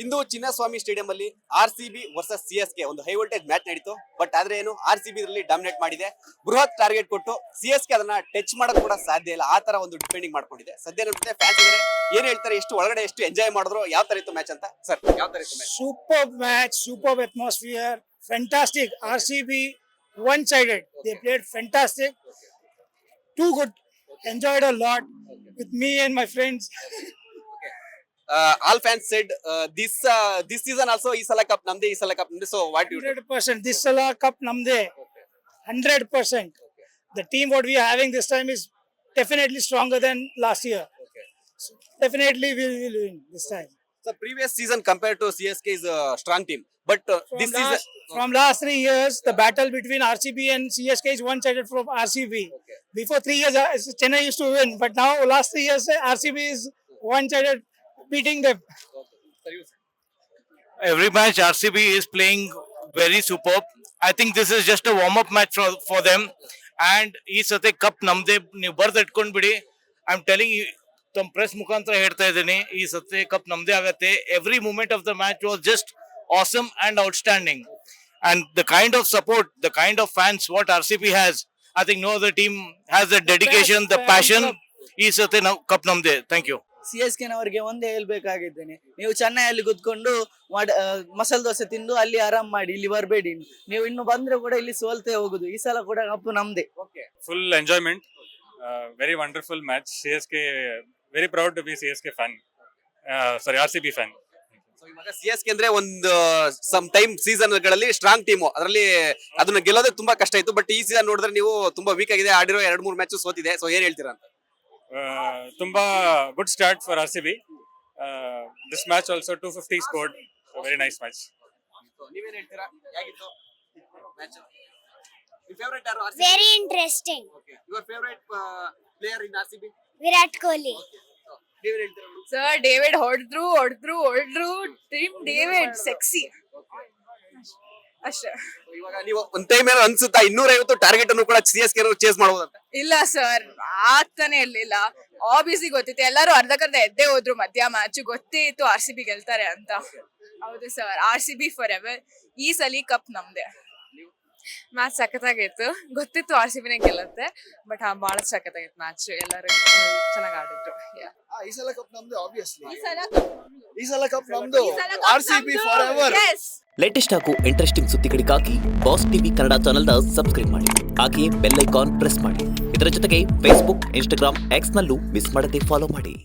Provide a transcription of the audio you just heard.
ಇಂದು Chinnaswamy stadium ಅಲ್ಲಿ RCB versus CSK ಒಂದು high voltage match ನಡೀತು. ಬಟ್ ಆದ್ರೆ ಏನು RCB ಇದರಲ್ಲಿ ಡಾಮಿನೇಟ್ ಮಾಡಿದೆ. ಬೃಹತ್ ಟಾರ್ಗೆಟ್ ಕೊಟ್ಟು CSK ಅದನ್ನ ಟಚ್ ಮಾಡಕ್ ಕೂಡ ಸಾಧ್ಯ ಇಲ್ಲ. ಆ ತರ ಒಂದು ಡಿಪೆಂಡಿಂಗ್ ಮಾಡ್ಕೊಂಡಿದೆ. ಸದ್ಯ ನಮ್ಮ ಜೊತೆ ಫ್ಯಾನ್ಸ್ ಇದ್ದಾರೆ. ಏನ್ ಹೇಳ್ತಾರೆ, ಎಷ್ಟು ಒಳಗಡೆ ಎಷ್ಟು ಎಂಜಾಯ್ ಮಾಡಿದ್ರು, ಯಾವ ತರ ಇತ್ತು ಮ್ಯಾಚ್ ಅಂತ? ಸರ್, ಯಾವ ತರ ಇತ್ತು match? Superb match, superb atmosphere, fantastic. RCB one-sided. They played fantastic. Too good. Enjoyed a lot with me and my friends. All fans said this season also Isala Cup namde, Isala Cup namde. So what do you do? 100%. This Salah Cup namde. 100%. The team what we are having this time is definitely stronger than last year. So definitely we will win this time. So previous season compared to CSK is a strong team, but this season From last 3 years, the battle between RCB and CSK is one-sided from RCB. Before 3 years, Chennai used to win, but now last 3 years, RCB is one-sided, beating them. Every match RCB is playing very superb. I think this is just a warm-up match for them. And ಈ ಸತಿ cup ನಮ್ದೇ, ನೀವು ಬರ್ದಿಟ್ಕೊಂಡ್ಬಿಡಿ. I am telling you, ತಮ್ಮ press ಮುಖಾಂತರ ಹೇಳ್ತಾ ಇದ್ದೀನಿ, ಈ ಸತಿ ಕಪ್ ನಮ್ದೇ ಆಗತ್ತೆ. Every moment of the match was just awesome and outstanding. And the kind of support, the kind of fans what RCB has, I think no other team has the dedication, the passion. ಈ ಸತಿ ನಾವು cup ನಮ್ದೇ. Thank you. CSK ನವರಿಗೆ ಒಂದೇ ಹೇಳ್ಬೇಕಾಗಿದ್ದೇನೆ, ನೀವು ಚೆನ್ನೈಯಲ್ಲಿ ಕುತ್ಕೊಂಡು ಮಸಾಲೆ ದೋಸೆ ತಿಂದು ಅಲ್ಲಿ ಆರಾಮ್ ಮಾಡಿ, ಇಲ್ಲಿ ಬರಬೇಡಿ. ನೀವು ಇನ್ನು ಬಂದ್ರೆ ಕೂಡ ಇಲ್ಲಿ ಸೋಲ್ತೇ ಹೋಗುದು. ಈ ಸಲ ಕೂಡ ಕಪ್ಪು ನಮ್ದೇ. Full enjoyment, very wonderful match. CSK, very proud to be CSK fan. RCB fan. So ಇವಾಗ CSK ಅಂದ್ರೆ ಒಂದು ಸಮ್ ಟೈಮ್ ಸೀಸನ್ ಗಳಲ್ಲಿ ಸ್ಟ್ರಾಂಗ್ ಟೀಮು, ಅದರಲ್ಲಿ ಅದನ್ನ ಗೆಲ್ಲೋದೇ ತುಂಬಾ ಕಷ್ಟ ಇತ್ತು. ಬಟ್ ಈ ಸೀಸನ್ ನೋಡಿದ್ರೆ ನೀವು ತುಂಬಾ ವೀಕ್ ಆಗಿದೆ, ಆಡಿರೋ 2-3 ಮ್ಯಾಚ್ ಸೋತಿದೆ. ಸೊ ಏನ್ ಹೇಳ್ತೀರಾ ಅಂತ? ತುಂಬಾ good start for RCB. This match also 250 scored. So very nice match. ನೀವೇನ್ ಹೇಳ್ತೀರಾ, ಹೇಗಿತ್ತು match? Your favorite are RCB? Very interesting. Okay. Your favorite player in RCB? Virat Kohli. ನೀವೇನ್ ಹೇಳ್ತೀರಾ? Sir, David ಹೊಡೆದ್ರು ಟೀಮ್ ಡೇವಿಡ್ ಸೆಕ್ಸಿ ಅಷ್ಟೇ. ಇವಾಗ ನೀವು ಒಂದ್ ಟೈಮ್ ಏನೋ ಅನ್ಸುತ್ತಾ 250 ಟಾರ್ಗೆಟ್ ಅನ್ನು ಕೂಡ CSK ಚೇಸ್ ಮಾಡಬಹುದಂತ? ಇಲ್ಲ ಸರ್, ಆಗ್ತಾನೆ ಇರ್ಲಿಲ್ಲ. ಆಬ್ವಿಯಸ್ಲಿ ಗೊತ್ತಿತ್ತು, ಎಲ್ಲರೂ ಅರ್ಧಕ್ಕರ್ಧ ಎದ್ದೇ ಹೋದ್ರು. ಮಧ್ಯ ಮ್ಯಾಚ್ ಗೊತ್ತೇ ಇತ್ತು RCB ಗೆಲ್ತಾರೆ ಅಂತ. ಹೌದು ಸರ್, RCB ಫಾರ್ ಎವರ್. ಈ ಸಲ ಕಪ್ ನಮ್ದೆ. ಮ್ಯಾಚ್ ಸಖತ್ತಾಗಿತ್ತು, ಗೊತ್ತಿತ್ತು RCB ನೇ ಗೆಲ್ಲುತ್ತೆ. ಬಟ್ ಬಹಳ ಸಖತ್ತಾಗಿತ್ತು ಮ್ಯಾಚ್, ಎಲ್ಲರೂ ಚೆನ್ನಾಗಿ ಆಡಿದ್ರು. ಈ ಸಲ ಕಪ್ ನಮ್ದು ಆಬ್ವಿಯಸ್ಲಿ. ಈ ಸಲ ಕಪ್ ನಮ್ದು. RCB forever. Yes. ಲೇಟೆಸ್ಟ್ ಹಾಗೂ ಇಂಟ್ರೆಸ್ಟಿಂಗ್ ಸುದ್ದಿಗಳಿಗಾಗಿ ಬಾಸ್ ಟಿವಿ ಕನ್ನಡ ಚಾನೆಲ್ನ ಸಬ್ಸ್ಕ್ರೈಬ್ ಮಾಡಿ. ಹಾಗೆಯೇ ಬೆಲ್ ಐಕಾನ್ ಪ್ರೆಸ್ ಮಾಡಿ. ಇದರ ಜೊತೆಗೆ ಫೇಸ್ಬುಕ್, ಇನ್ಸ್ಟಾಗ್ರಾಮ್, ಎಕ್ಸ್ ನಲ್ಲೂ ಮಿಸ್ ಮಾಡದೆ ಫಾಲೋ ಮಾಡಿ.